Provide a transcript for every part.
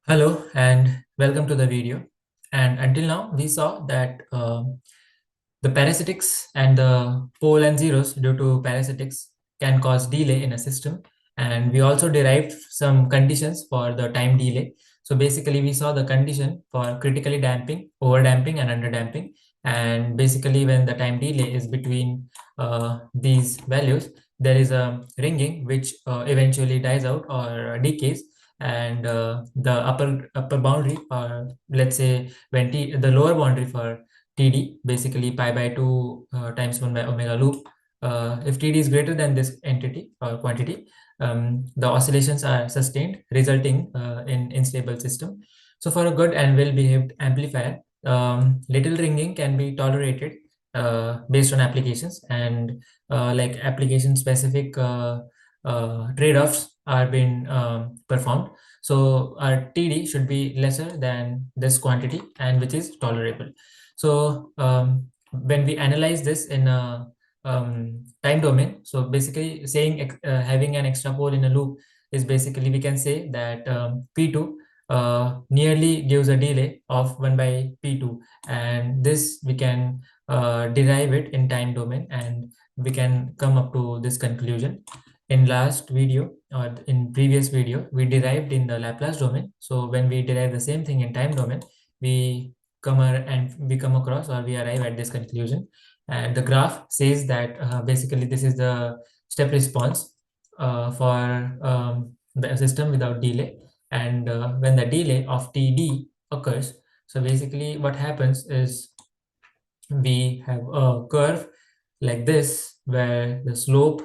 Hello and welcome to the video. And until now, we saw that the parasitics and the pole and zeros due to parasitics can cause delay in a system. And we also derived some conditions for the time delay. So basically, we saw the condition for critically damping, over damping, and under damping. And basically, when the time delay is between these values, there is a ringing which eventually dies out or decays, and the upper boundary, or let's say when the lower boundary for TD, basically pi by 2 times 1 by omega loop. If TD is greater than this entity or quantity, the oscillations are sustained, resulting in unstable system. So for a good and well-behaved amplifier, little ringing can be tolerated based on applications, and like application-specific trade-offs are being performed. So our TD should be lesser than this quantity, and which is tolerable. So when we analyze this in a time domain, so basically saying having an extra pole in a loop is basically, we can say that P2 nearly gives a delay of 1 by P2, and this we can derive it in time domain, and we can come up to this conclusion. In last video or in previous video, we derived in the Laplace domain. So when we derive the same thing in time domain, we come across, or we arrive at this conclusion. And the graph says that basically this is the step response for the system without delay. And when the delay of TD occurs, so basically what happens is we have a curve like this, where the slope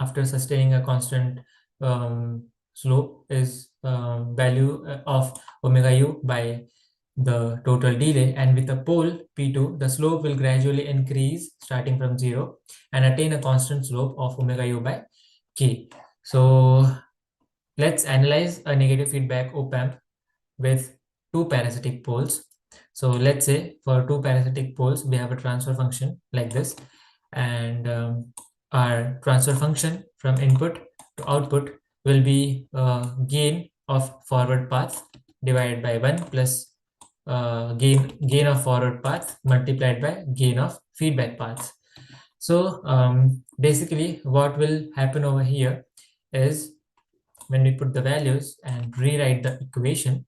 after sustaining a constant slope is value of omega u by the total delay, and with a pole P2, the slope will gradually increase starting from 0 and attain a constant slope of omega u by k. So let's analyze a negative feedback op-amp with two parasitic poles. So let's say for two parasitic poles, we have a transfer function like this, and our transfer function from input to output will be gain of forward path divided by 1 plus gain of forward path multiplied by gain of feedback paths. So basically what will happen over here is, when we put the values and rewrite the equation,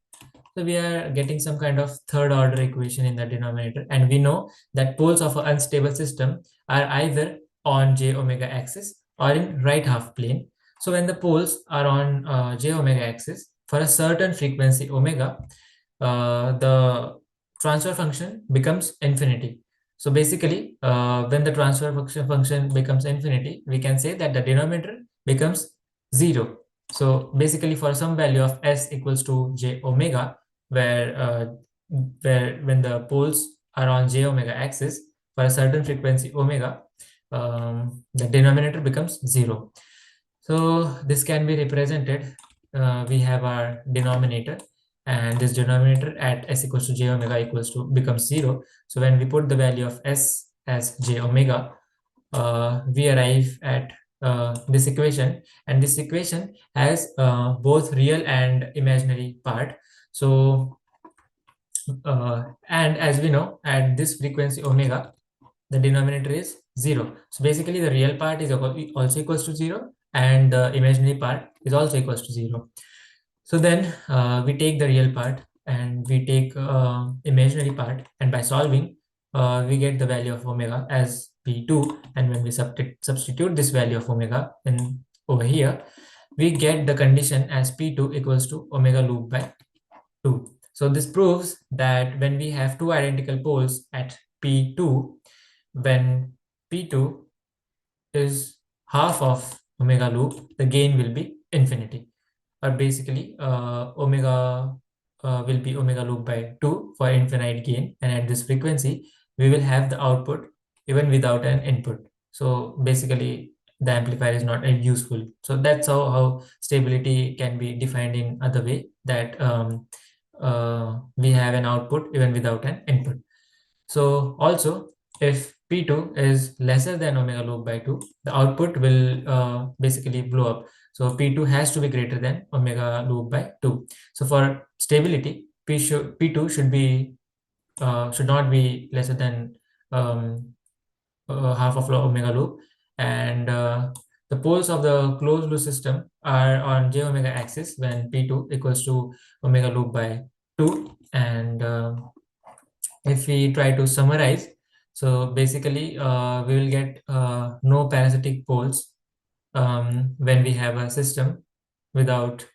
so we are getting some kind of third order equation in the denominator, and we know that poles of an unstable system are either on j omega axis or in right half plane. So when the poles are on j omega axis for a certain frequency omega, the transfer function becomes infinity. So basically, when the transfer function becomes infinity, we can say that the denominator becomes 0. So basically, for some value of s equals to j omega, where when the poles are on j omega axis for a certain frequency omega, the denominator becomes 0. So this can be represented. We have our denominator, and this denominator at s equals to j omega equals to becomes 0. So when we put the value of s as j omega, we arrive at this equation, and this equation has both real and imaginary part. So and as we know, at this frequency omega, the denominator is 0. So basically the real part is also equals to 0, and the imaginary part is also equals to 0. So then we take the real part and we take imaginary part, and by solving, we get the value of omega as P2, and when we substitute this value of omega in over here, we get the condition as P2 equals to omega loop by 2. So this proves that when we have two identical poles at P2, when P2 is half of omega loop, the gain will be infinity, or basically omega will be omega loop by 2 for infinite gain, and at this frequency we will have the output even without an input. So basically the amplifier is not useful. So that's how stability can be defined in other way, that we have an output even without an input. So also, if P2 is lesser than omega loop by 2, the output will basically blow up. So P2 has to be greater than omega loop by 2. So for stability, P2 should not be lesser than um, half of omega loop, and the poles of the closed loop system are on j omega axis when P2 equals to omega loop by 2. And if we try to summarize, so basically we will get no parasitic poles when we have a system without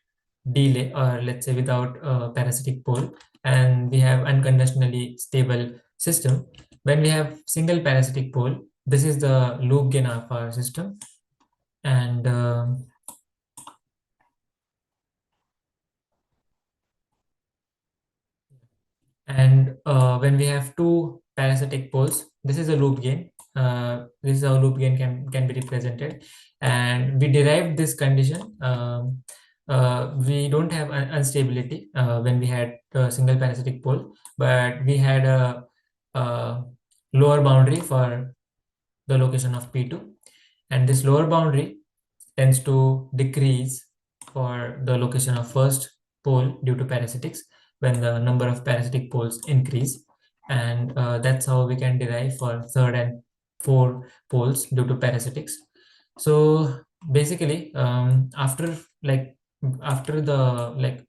delay, or let's say without a parasitic pole, and we have unconditionally stable system when we have single parasitic pole. This is the loop gain of our system. And when we have two parasitic poles, this is a loop gain. This is how loop gain can be represented, and we derived this condition. We don't have instability when we had a single parasitic pole, but we had a lower boundary for the location of P2, and this lower boundary tends to decrease for the location of first pole due to parasitics when the number of parasitic poles increase. And that's how we can derive for third and fourth poles due to parasitics. So basically, after the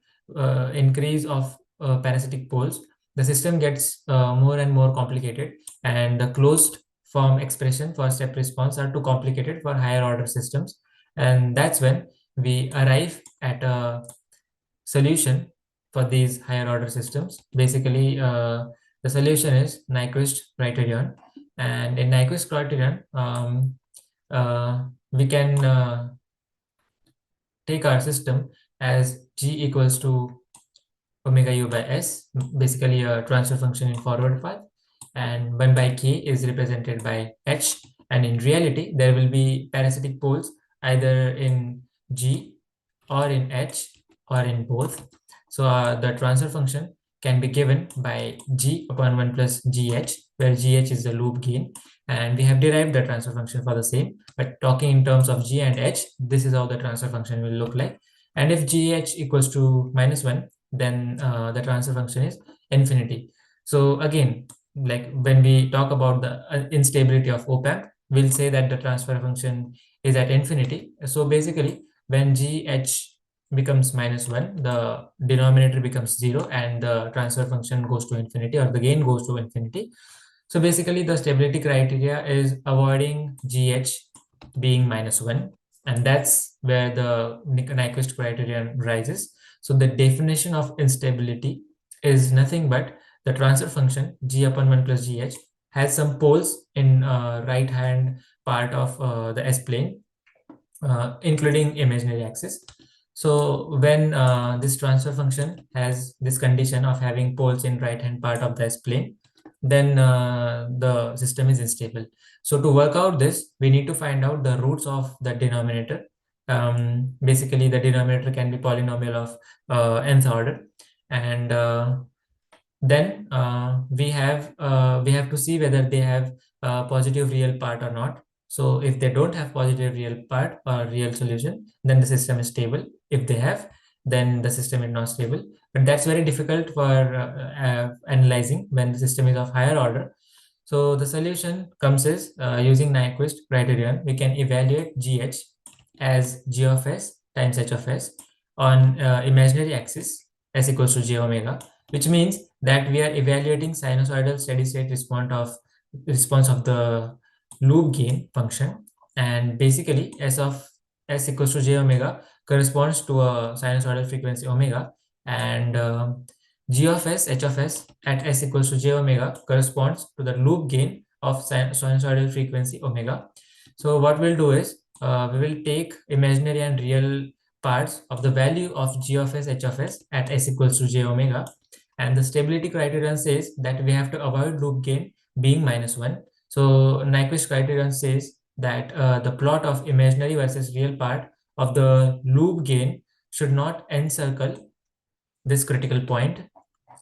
increase of parasitic poles, the system gets more and more complicated, and the closed form expression for step response are too complicated for higher order systems. And that's when we arrive at a solution for these higher order systems. Basically, the solution is Nyquist criterion. And in Nyquist criterion, we can take our system as G equals to omega u by s, basically a transfer function in forward path, and 1 by k is represented by h. And in reality, there will be parasitic poles either in G or in H or in both. So the transfer function can be given by G upon 1 plus GH, where GH is the loop gain, and we have derived the transfer function for the same. But talking in terms of G and H, this is how the transfer function will look like. And if GH equals to -1, then the transfer function is infinity. So again, like when we talk about the instability of op-amp, we'll say that the transfer function is at infinity. So basically, when GH becomes -1, the denominator becomes 0 and the transfer function goes to infinity, or the gain goes to infinity. So basically, the stability criteria is avoiding GH being -1, and that's where the Nyquist criterion rises. So the definition of instability is nothing but the transfer function G upon 1 plus GH has some poles in right hand part of the S plane, including imaginary axis. So when this transfer function has this condition of having poles in right hand part of the S plane, then the system is unstable. So to work out this, we need to find out the roots of the denominator. Basically, the denominator can be polynomial of nth order, and then we have to see whether they have a positive real part or not. So if they don't have positive real part or real solution, then the system is stable. If they have, then the system is not stable. But that's very difficult for analyzing when the system is of higher order. So the solution comes is using Nyquist criterion, we can evaluate GH as G of S times H of S on imaginary axis S equals to j omega, which means that we are evaluating sinusoidal steady state response of the loop gain function. And basically S of S equals to j omega corresponds to a sinusoidal frequency omega, and G of S, H of S at S equals to j omega corresponds to the loop gain of sinusoidal frequency omega. So what we'll do is we will take imaginary and real parts of the value of G of S, H of S at S equals to j omega. And the stability criterion says that we have to avoid loop gain being -1. So Nyquist criterion says that the plot of imaginary versus real part of the loop gain should not encircle this critical point.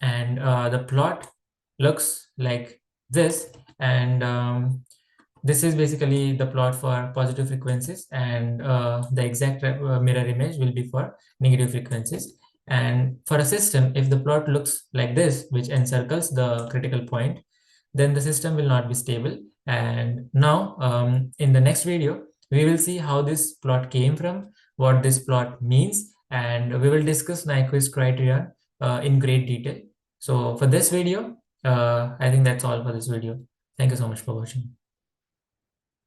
And the plot looks like this. And this is basically the plot for positive frequencies, and the exact mirror image will be for negative frequencies. And for a system, if the plot looks like this, which encircles the critical point, then the system will not be stable. And now in the next video, we will see how this plot came from, what this plot means, and we will discuss Nyquist criteria in great detail. So for this video, I think that's all for this video. Thank you so much for watching.